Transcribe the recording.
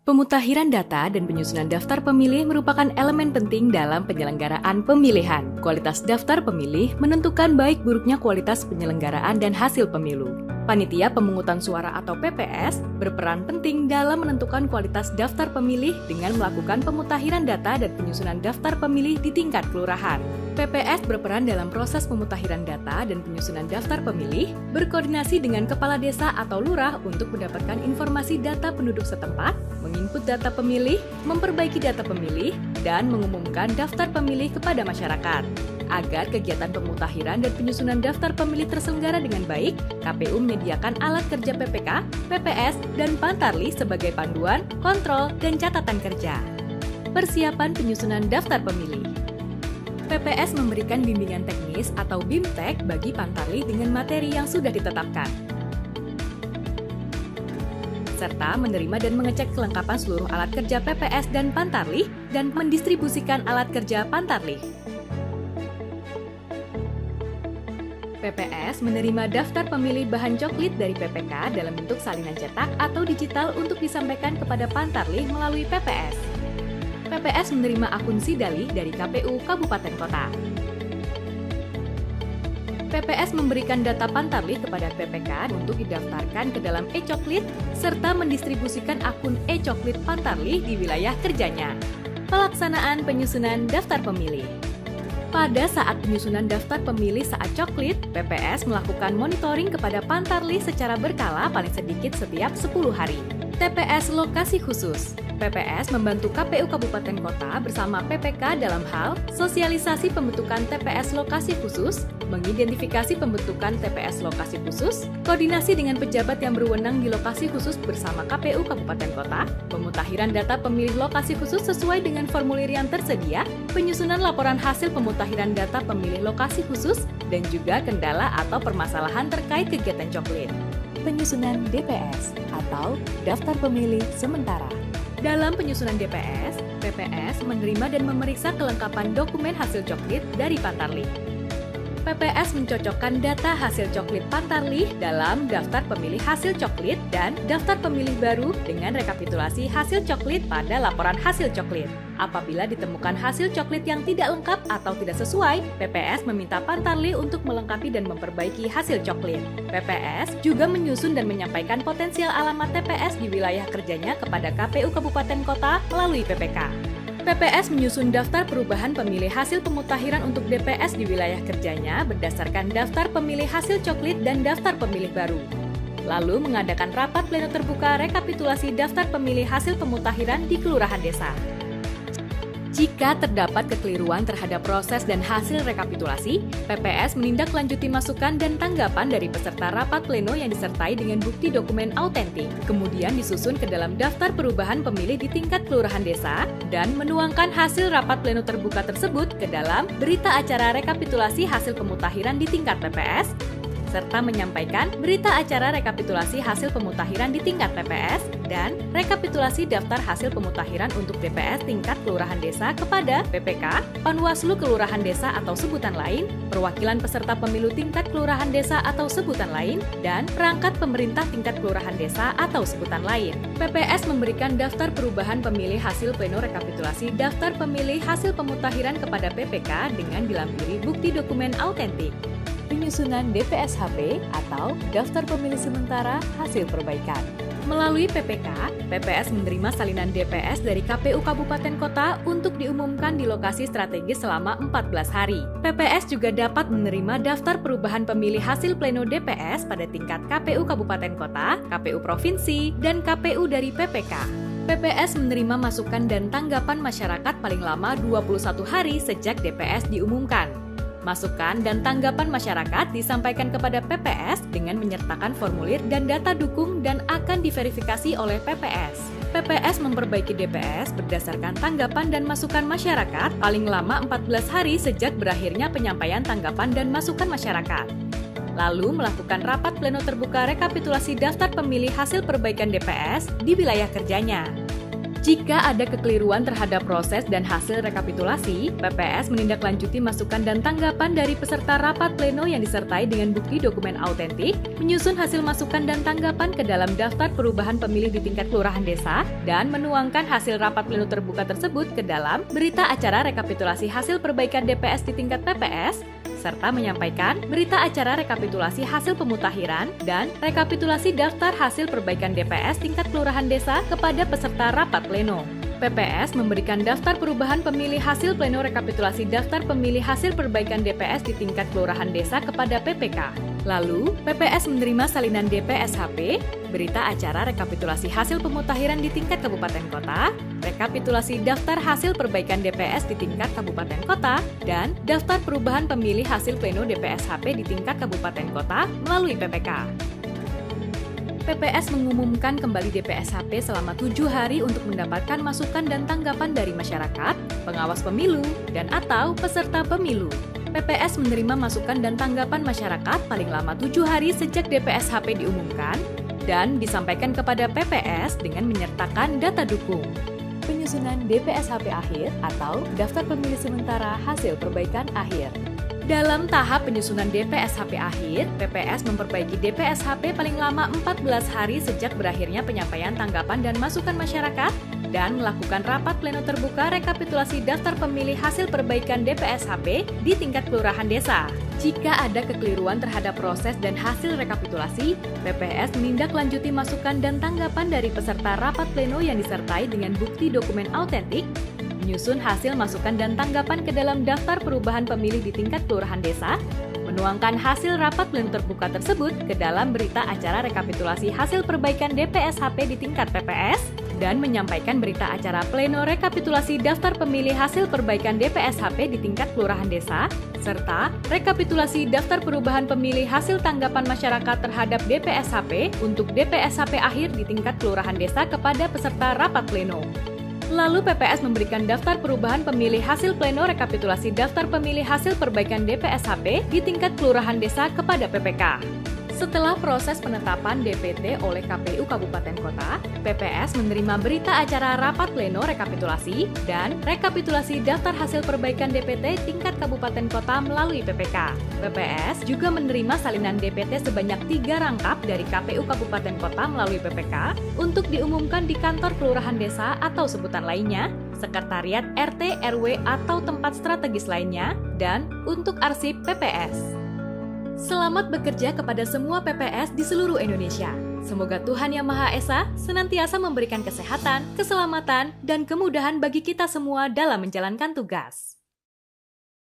Pemutakhiran data dan penyusunan daftar pemilih merupakan elemen penting dalam penyelenggaraan pemilihan. Kualitas daftar pemilih menentukan baik buruknya kualitas penyelenggaraan dan hasil pemilu. Panitia Pemungutan Suara atau PPS berperan penting dalam menentukan kualitas daftar pemilih dengan melakukan pemutakhiran data dan penyusunan daftar pemilih di tingkat kelurahan. PPS berperan dalam proses pemutakhiran data dan penyusunan daftar pemilih, berkoordinasi dengan kepala desa atau lurah untuk mendapatkan informasi data penduduk setempat, menginput data pemilih, memperbaiki data pemilih, dan mengumumkan daftar pemilih kepada masyarakat. Agar kegiatan pemutakhiran dan penyusunan daftar pemilih terselenggara dengan baik, KPU menyediakan alat kerja PPK, PPS, dan Pantarlih sebagai panduan, kontrol, dan catatan kerja. Persiapan penyusunan daftar pemilih. PPS memberikan bimbingan teknis atau BIMTEK bagi Pantarlih dengan materi yang sudah ditetapkan, serta menerima dan mengecek kelengkapan seluruh alat kerja PPS dan Pantarlih dan mendistribusikan alat kerja Pantarlih. PPS menerima daftar pemilih bahan coklit dari PPK dalam bentuk salinan cetak atau digital untuk disampaikan kepada Pantarlih melalui PPS. PPS menerima akun Sidalih dari KPU Kabupaten Kota. PPS memberikan data Pantarlih kepada PPK untuk didaftarkan ke dalam e-coklit serta mendistribusikan akun e-coklit Pantarlih di wilayah kerjanya. Pelaksanaan penyusunan daftar pemilih. Pada saat penyusunan daftar pemilih saat coklit, PPS melakukan monitoring kepada Pantarlih secara berkala paling sedikit setiap 10 hari. TPS Lokasi Khusus. PPS membantu KPU Kabupaten Kota bersama PPK dalam hal sosialisasi pembentukan TPS Lokasi Khusus, mengidentifikasi pembentukan TPS Lokasi Khusus, koordinasi dengan pejabat yang berwenang di lokasi khusus bersama KPU Kabupaten Kota, pemutakhiran data pemilih lokasi khusus sesuai dengan formulir yang tersedia, penyusunan laporan hasil pemutakhiran data pemilih lokasi khusus, dan juga kendala atau permasalahan terkait kegiatan coklit. Penyusunan DPS atau Daftar Pemilih Sementara. Dalam penyusunan DPS, PPS menerima dan memeriksa kelengkapan dokumen hasil coklit dari Pantarlih. PPS mencocokkan data hasil coklit Pantarlih dalam daftar pemilih hasil coklit dan daftar pemilih baru dengan rekapitulasi hasil coklit pada laporan hasil coklit. Apabila ditemukan hasil coklit yang tidak lengkap atau tidak sesuai, PPS meminta Pantarlih untuk melengkapi dan memperbaiki hasil coklit. PPS juga menyusun dan menyampaikan potensial alamat TPS di wilayah kerjanya kepada KPU Kabupaten Kota melalui PPK. PPS menyusun daftar perubahan pemilih hasil pemutakhiran untuk DPS di wilayah kerjanya berdasarkan daftar pemilih hasil coklit dan daftar pemilih baru. Lalu mengadakan rapat pleno terbuka rekapitulasi daftar pemilih hasil pemutakhiran di kelurahan desa. Jika terdapat kekeliruan terhadap proses dan hasil rekapitulasi, PPS menindaklanjuti masukan dan tanggapan dari peserta rapat pleno yang disertai dengan bukti dokumen autentik, kemudian disusun ke dalam daftar perubahan pemilih di tingkat kelurahan desa, dan menuangkan hasil rapat pleno terbuka tersebut ke dalam berita acara rekapitulasi hasil pemutakhiran di tingkat PPS, serta menyampaikan berita acara rekapitulasi hasil pemutakhiran di tingkat PPS dan rekapitulasi daftar hasil pemutakhiran untuk DPS tingkat kelurahan desa kepada PPK, Panwaslu Kelurahan Desa atau sebutan lain, perwakilan peserta pemilu tingkat kelurahan desa atau sebutan lain, dan perangkat pemerintah tingkat kelurahan desa atau sebutan lain. PPS memberikan daftar perubahan pemilih hasil pleno rekapitulasi daftar pemilih hasil pemutakhiran kepada PPK dengan dilampiri bukti dokumen autentik. Penyusunan DPS-HP atau Daftar Pemilih Sementara Hasil Perbaikan. Melalui PPK, PPS menerima salinan DPS dari KPU Kabupaten Kota untuk diumumkan di lokasi strategis selama 14 hari. PPS juga dapat menerima daftar perubahan pemilih hasil pleno DPS pada tingkat KPU Kabupaten Kota, KPU Provinsi, dan KPU dari PPK. PPS menerima masukan dan tanggapan masyarakat paling lama 21 hari sejak DPS diumumkan. Masukan dan tanggapan masyarakat disampaikan kepada PPS dengan menyertakan formulir dan data dukung dan akan diverifikasi oleh PPS. PPS memperbaiki DPS berdasarkan tanggapan dan masukan masyarakat paling lama 14 hari sejak berakhirnya penyampaian tanggapan dan masukan masyarakat. Lalu melakukan rapat pleno terbuka rekapitulasi daftar pemilih hasil perbaikan DPS di wilayah kerjanya. Jika ada kekeliruan terhadap proses dan hasil rekapitulasi, PPS menindaklanjuti masukan dan tanggapan dari peserta rapat pleno yang disertai dengan bukti dokumen autentik, menyusun hasil masukan dan tanggapan ke dalam daftar perubahan pemilih di tingkat kelurahan desa, dan menuangkan hasil rapat pleno terbuka tersebut ke dalam berita acara rekapitulasi hasil perbaikan DPS di tingkat PPS, serta menyampaikan berita acara rekapitulasi hasil pemutakhiran dan rekapitulasi daftar hasil perbaikan DPS tingkat kelurahan desa kepada peserta rapat pleno. PPS memberikan daftar perubahan pemilih hasil pleno rekapitulasi daftar pemilih hasil perbaikan DPS di tingkat kelurahan desa kepada PPK. Lalu, PPS menerima salinan DPS HP, berita acara rekapitulasi hasil pemutakhiran di tingkat kabupaten kota, rekapitulasi daftar hasil perbaikan DPS di tingkat kabupaten kota, dan daftar perubahan pemilih hasil pleno DPS HP di tingkat kabupaten kota melalui PPK. PPS mengumumkan kembali DPS HP selama 7 hari untuk mendapatkan masukan dan tanggapan dari masyarakat, pengawas pemilu, dan atau peserta pemilu. PPS menerima masukan dan tanggapan masyarakat paling lama 7 hari sejak DPS HP diumumkan dan disampaikan kepada PPS dengan menyertakan data dukung. Penyusunan DPS HP akhir atau daftar pemilih sementara hasil perbaikan akhir. Dalam tahap penyusunan DPS HP akhir, PPS memperbaiki DPS HP paling lama 14 hari sejak berakhirnya penyampaian tanggapan dan masukan masyarakat dan melakukan rapat pleno terbuka rekapitulasi daftar pemilih hasil perbaikan DPS HP di tingkat kelurahan desa. Jika ada kekeliruan terhadap proses dan hasil rekapitulasi, PPS menindaklanjuti masukan dan tanggapan dari peserta rapat pleno yang disertai dengan bukti dokumen autentik, menyusun hasil masukan dan tanggapan ke dalam daftar perubahan pemilih di tingkat kelurahan desa, menuangkan hasil rapat pleno terbuka tersebut ke dalam berita acara rekapitulasi hasil perbaikan DPS HP di tingkat PPS, dan menyampaikan berita acara pleno rekapitulasi daftar pemilih hasil perbaikan DPS HP di tingkat kelurahan desa, serta rekapitulasi daftar perubahan pemilih hasil tanggapan masyarakat terhadap DPS HP untuk DPS HP akhir di tingkat kelurahan desa kepada peserta rapat pleno. Lalu PPS memberikan daftar perubahan pemilih hasil pleno rekapitulasi daftar pemilih hasil perbaikan DPS HP di tingkat kelurahan desa kepada PPK. Setelah proses penetapan DPT oleh KPU Kabupaten Kota, PPS menerima berita acara rapat pleno rekapitulasi dan rekapitulasi daftar hasil perbaikan DPT tingkat Kabupaten Kota melalui PPK. PPS juga menerima salinan DPT sebanyak 3 rangkap dari KPU Kabupaten Kota melalui PPK untuk diumumkan di kantor kelurahan desa atau sebutan lainnya, sekretariat RT, RW atau tempat strategis lainnya, dan untuk arsip PPS. Selamat bekerja kepada semua PPS di seluruh Indonesia. Semoga Tuhan Yang Maha Esa senantiasa memberikan kesehatan, keselamatan, dan kemudahan bagi kita semua dalam menjalankan tugas.